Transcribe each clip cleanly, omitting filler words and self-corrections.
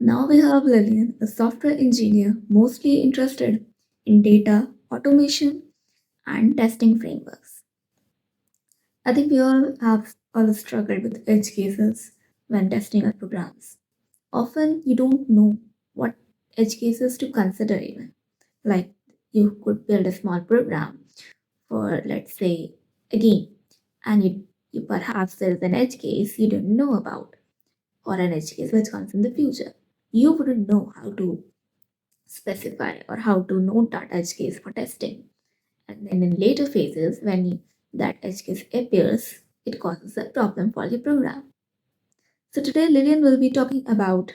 Now we have Lillian, a software engineer mostly interested in data, automation, and testing frameworks. I think we all struggled with edge cases when testing our programs. Often you don't know what edge cases to consider even. Like you could build a small program for let's say a game and you perhaps there's an edge case you don't know about or an edge case which comes in the future. You wouldn't know how to specify or how to note that edge case for testing. And then in later phases, when that edge case appears, it causes a problem for your program. So today, Lillian will be talking about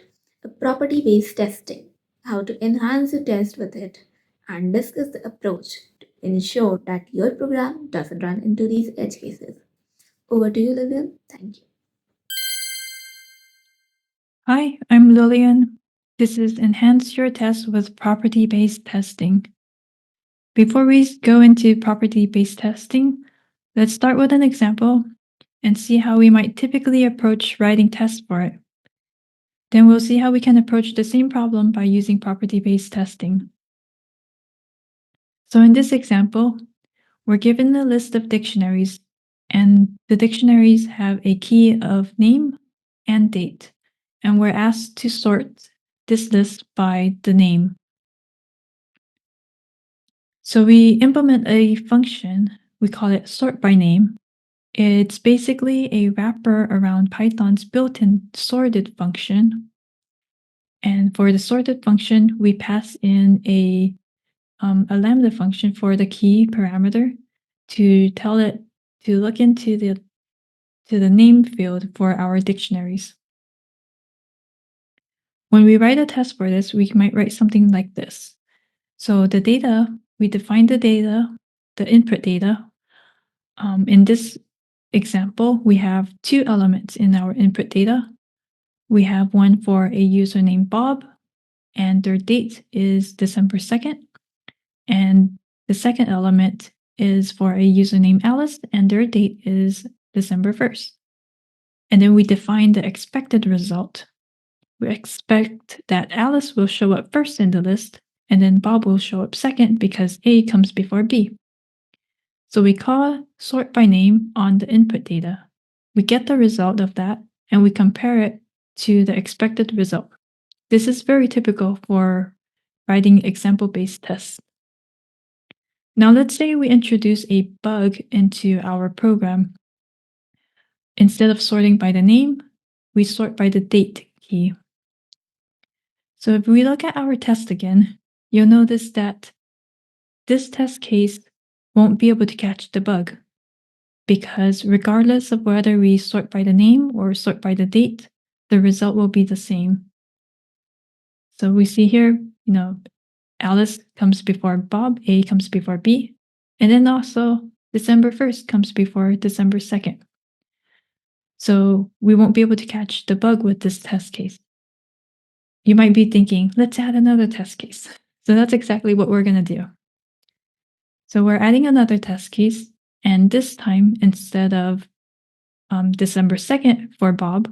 property-based testing, how to enhance your test with it, and discuss the approach to ensure that your program doesn't run into these edge cases. Over to you, Lillian. Thank you. Hi, I'm Lillian. This is Enhance Your Test with Property-Based Testing. Before we go into property-based testing, let's start with an example and see how we might typically approach writing tests for it. Then we'll see how we can approach the same problem by using property-based testing. So in this example, we're given a list of dictionaries, and the dictionaries have a key of name and date, and we're asked to sort this list by the name. So we implement a function, we call it sort by name. It's basically a wrapper around Python's built-in sorted function. And for the sorted function, we pass in a lambda function for the key parameter to tell it to look into the name field for our dictionaries. When we write a test for this, we might write something like this. So the data, we define the data, the input data. In this example, we have two elements in our input data. We have one for a user named Bob, and their date is December 2nd. And the second element is for a user named Alice, and their date is December 1st. And then we define the expected result. We expect that Alice will show up first in the list, and then Bob will show up second because A comes before B. So we call sort by name on the input data. We get the result of that, and we compare it to the expected result. This is very typical for writing example-based tests. Now let's say we introduce a bug into our program. Instead of sorting by the name, we sort by the date key. So if we look at our test again, you'll notice that this test case won't be able to catch the bug because regardless of whether we sort by the name or sort by the date, the result will be the same. So we see here, Alice comes before Bob, A comes before B, and then also December 1st comes before December 2nd. So we won't be able to catch the bug with this test case. You might be thinking, let's add another test case. So that's exactly what we're going to do. So we're adding another test case, and this time, instead of December 2nd for Bob,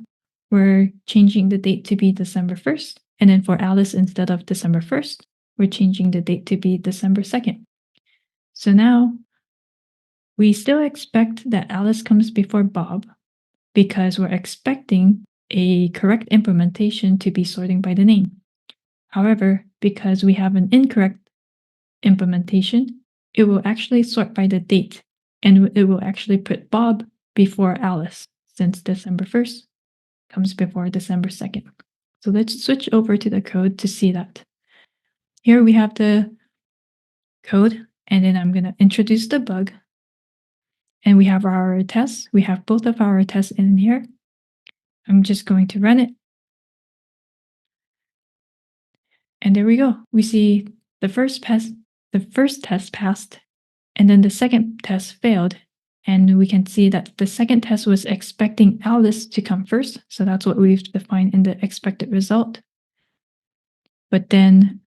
we're changing the date to be December 1st. And then for Alice, instead of December 1st, we're changing the date to be December 2nd. So now we still expect that Alice comes before Bob because we're expecting a correct implementation to be sorting by the name. However, because we have an incorrect implementation, it will actually sort by the date, and it will actually put Bob before Alice, since December 1st comes before December 2nd. So let's switch over to the code to see that. Here we have the code, and then I'm going to introduce the bug. And we have our tests. We have both of our tests in here. I'm just going to run it. And there we go. We see the first test passed, and then the second test failed. And we can see that the second test was expecting Alice to come first. So that's what we've defined in the expected result. But then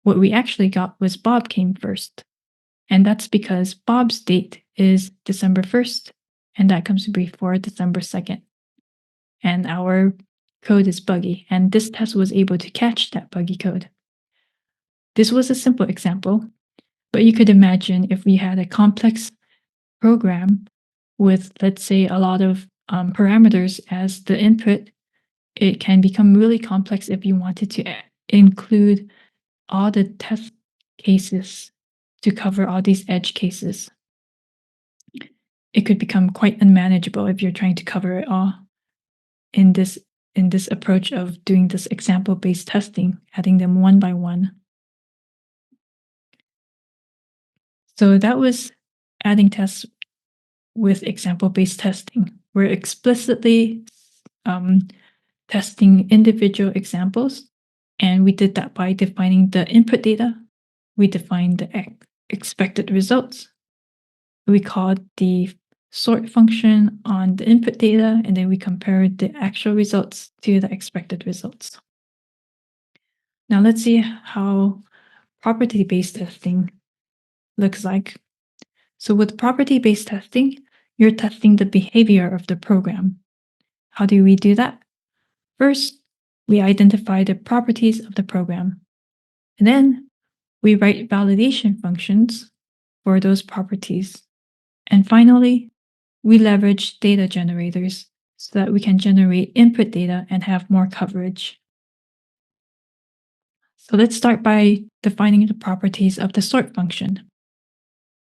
what we actually got was Bob came first. And that's because Bob's date is December 1st, and that comes before December 2nd. And our code is buggy, and this test was able to catch that buggy code. This was a simple example, but you could imagine if we had a complex program with, let's say, a lot of parameters as the input, it can become really complex if you wanted to include all the test cases to cover all these edge cases. It could become quite unmanageable if you're trying to cover it all in this approach of doing this example-based testing, adding them one by one. So that was adding tests with example-based testing. We're explicitly testing individual examples, and we did that by defining the input data. We defined the expected results. We called the sort function on the input data, and then we compared the actual results to the expected results. Now let's see how property-based testing looks like. So with property-based testing, you're testing the behavior of the program. How do we do that? First, we identify the properties of the program. And then we write validation functions for those properties. And finally, we leverage data generators so that we can generate input data and have more coverage. So let's start by defining the properties of the sort function.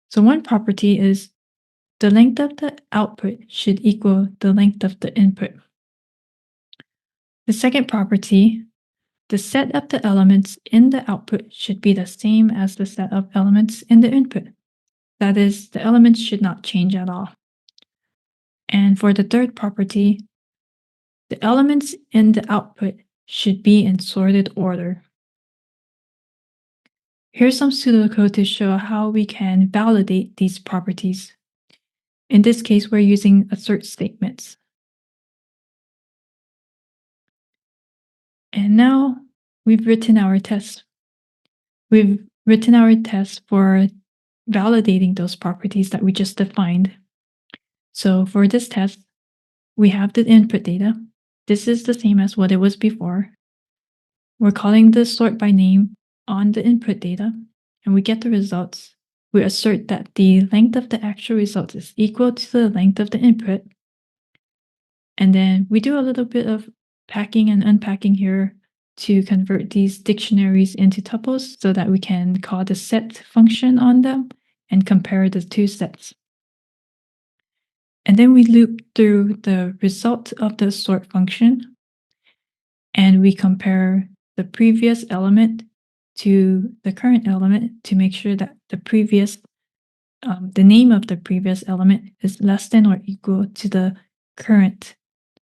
So one property is the length of the output should equal the length of the input. The second property, the set of the elements in the output should be the same as the set of elements in the input. That is, the elements should not change at all. And for the third property, the elements in the output should be in sorted order. Here's some pseudocode to show how we can validate these properties. In this case, we're using assert statements. And now we've written our test. We've written our test for validating those properties that we just defined. So for this test, we have the input data. This is the same as what it was before. We're calling the sort by name on the input data, and we get the results. We assert that the length of the actual result is equal to the length of the input. And then we do a little bit of packing and unpacking here to convert these dictionaries into tuples so that we can call the set function on them and compare the two sets. And then we loop through the result of the sort function, and we compare the previous element to the current element to make sure that the name of the previous element is less than or equal to the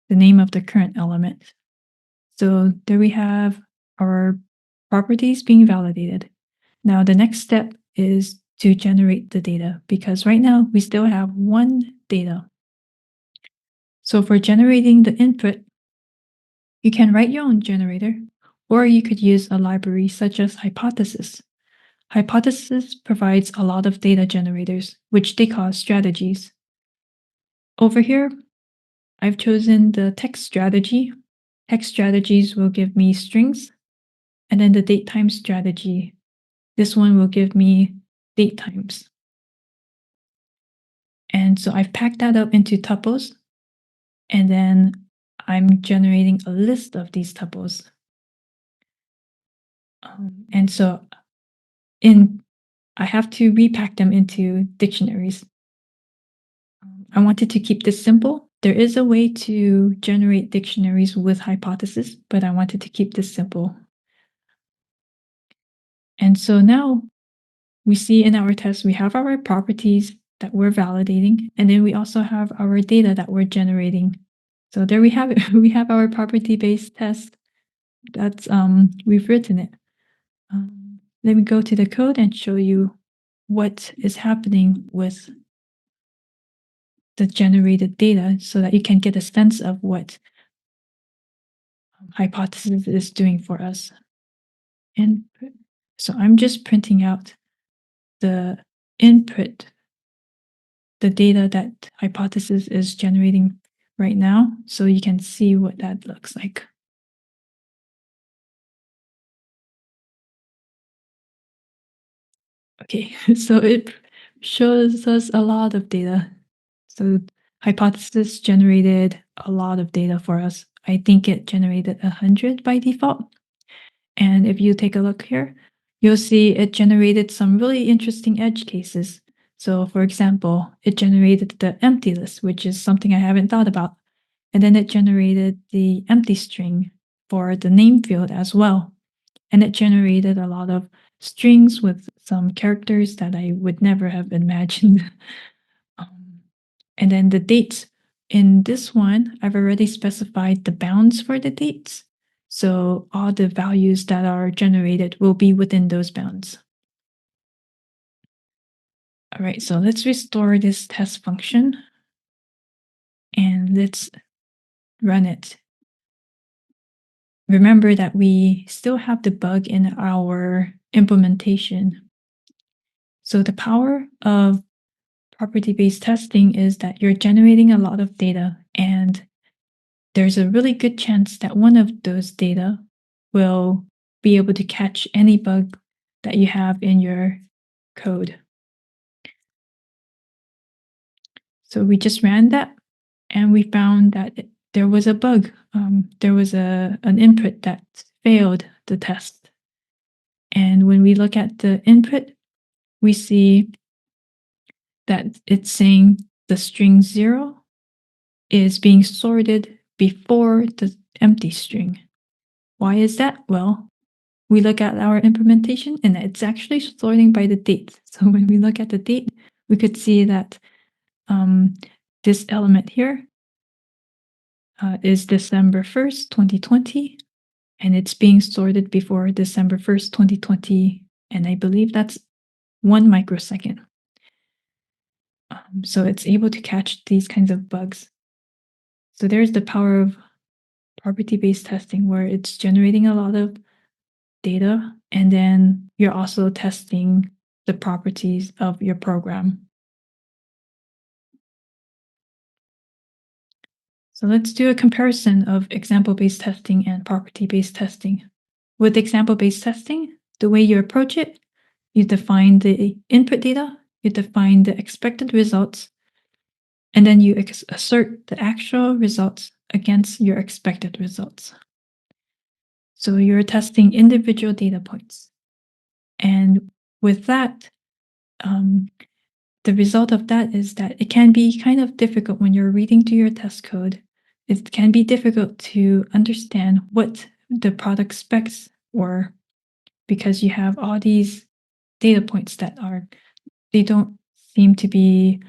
name of the current element. So there we have our properties being validated. Now the next step is to generate the data, because right now we still have one data. So for generating the input, you can write your own generator, or you could use a library such as Hypothesis. Hypothesis provides a lot of data generators, which they call strategies. Over here, I've chosen the text strategy. Text strategies will give me strings, and then the date time strategy. This one will give me date times. And so I've packed that up into tuples, and then I'm generating a list of these tuples. And so I have to repack them into dictionaries. I wanted to keep this simple. There is a way to generate dictionaries with Hypothesis, but I wanted to keep this simple. And so now we see in our test, we have our properties that we're validating, and then we also have our data that we're generating. So there we have it. We have our property-based test. That's we've written it. Let me go to the code and show you what is happening with the generated data so that you can get a sense of what Hypothesis is doing for us. And so I'm just printing out the input, the data that Hypothesis is generating right now, so you can see what that looks like. Okay, so it shows us a lot of data. So Hypothesis generated a lot of data for us. I think it generated 100 by default. And if you take a look here, you'll see it generated some really interesting edge cases. So for example, it generated the empty list, which is something I haven't thought about. And then it generated the empty string for the name field as well. And it generated a lot of strings with some characters that I would never have imagined. And then the dates. In this one, I've already specified the bounds for the dates. So all the values that are generated will be within those bounds. All right, so let's restore this test function and let's run it. Remember that we still have the bug in our implementation. So the power of property-based testing is that you're generating a lot of data, and there's a really good chance that one of those data will be able to catch any bug that you have in your code. So we just ran that, and we found that there was a bug. There was an input that failed the test. And when we look at the input, we see that it's saying the string 0 is being sorted before the empty string. Why is that? Well, we look at our implementation and it's actually sorting by the date. So when we look at the date, we could see that this element here is December 1st, 2020, and it's being sorted before December 1st, 2020, and I believe that's 1 microsecond. So it's able to catch these kinds of bugs. So there's the power of property-based testing, where it's generating a lot of data, and then you're also testing the properties of your program. So let's do a comparison of example-based testing and property-based testing. With example-based testing, the way you approach it, you define the input data, you define the expected results, and then you assert the actual results against your expected results. So you're testing individual data points. And with that, the result of that is that it can be kind of difficult when you're reading through your test code. It can be difficult to understand what the product specs were, because you have all these data points that they don't seem to be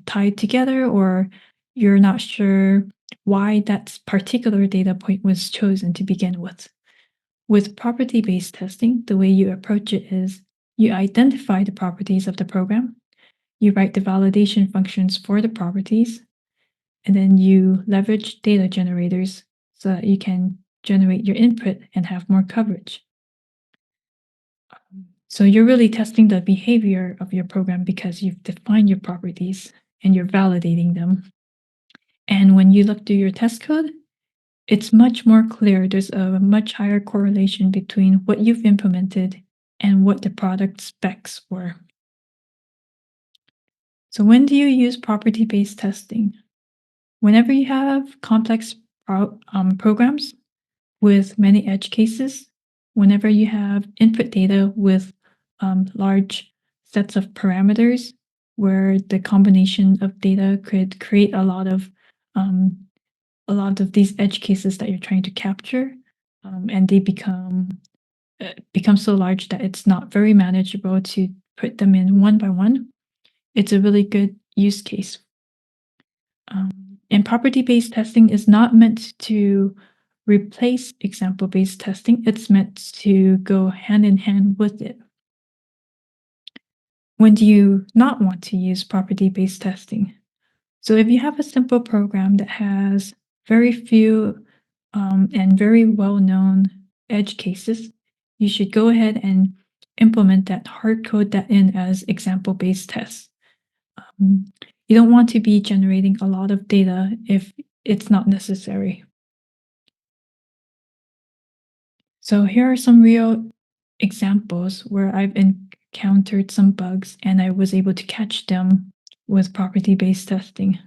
tied together, or you're not sure why that particular data point was chosen to begin with. With property-based testing, the way you approach it is you identify the properties of the program, you write the validation functions for the properties, and then you leverage data generators so that you can generate your input and have more coverage. So you're really testing the behavior of your program because you've defined your properties and you're validating them. And when you look through your test code, it's much more clear. There's a much higher correlation between what you've implemented and what the product specs were. So when do you use property-based testing? Whenever you have complex programs with many edge cases, whenever you have input data with large sets of parameters, where the combination of data could create a lot of these edge cases that you're trying to capture, and they become so large that it's not very manageable to put them in one by one. It's a really good use case. And property-based testing is not meant to replace example-based testing. It's meant to go hand in hand with it. When do you not want to use property-based testing? So if you have a simple program that has very few and very well-known edge cases, you should go ahead and implement that, hard code that in as example-based tests. You don't want to be generating a lot of data if it's not necessary. So here are some real examples where I've encountered some bugs and I was able to catch them with property-based testing.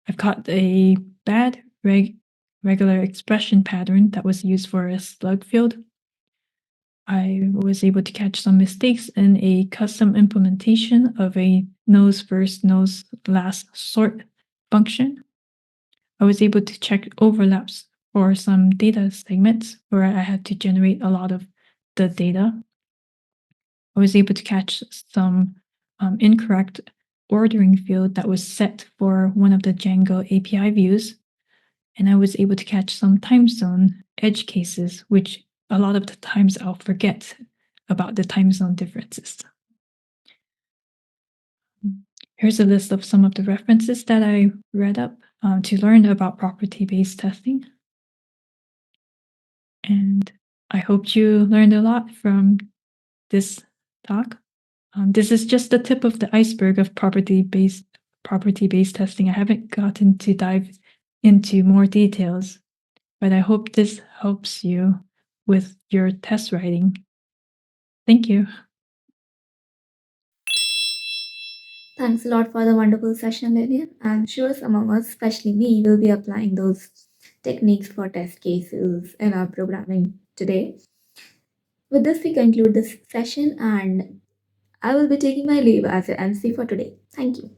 I've caught a bad regular expression pattern that was used for a slug field. I was able to catch some mistakes in a custom implementation of a nose first, nose last sort function. I was able to check overlaps for some data segments where I had to generate a lot of the data. I was able to catch some incorrect ordering field that was set for one of the Django API views. And I was able to catch some time zone edge cases, which a lot of the times I'll forget about the time zone differences. Here's a list of some of the references that I read up to learn about property-based testing. And I hope you learned a lot from this talk. This is just the tip of the iceberg of property-based testing. I haven't gotten to dive into more details, but I hope this helps you with your test writing. Thank you. Thanks a lot for the wonderful session, Lillian. I'm sure some of us, especially me, will be applying those techniques for test cases in our programming today. With this, we conclude this session, and I will be taking my leave as your MC for today. Thank you.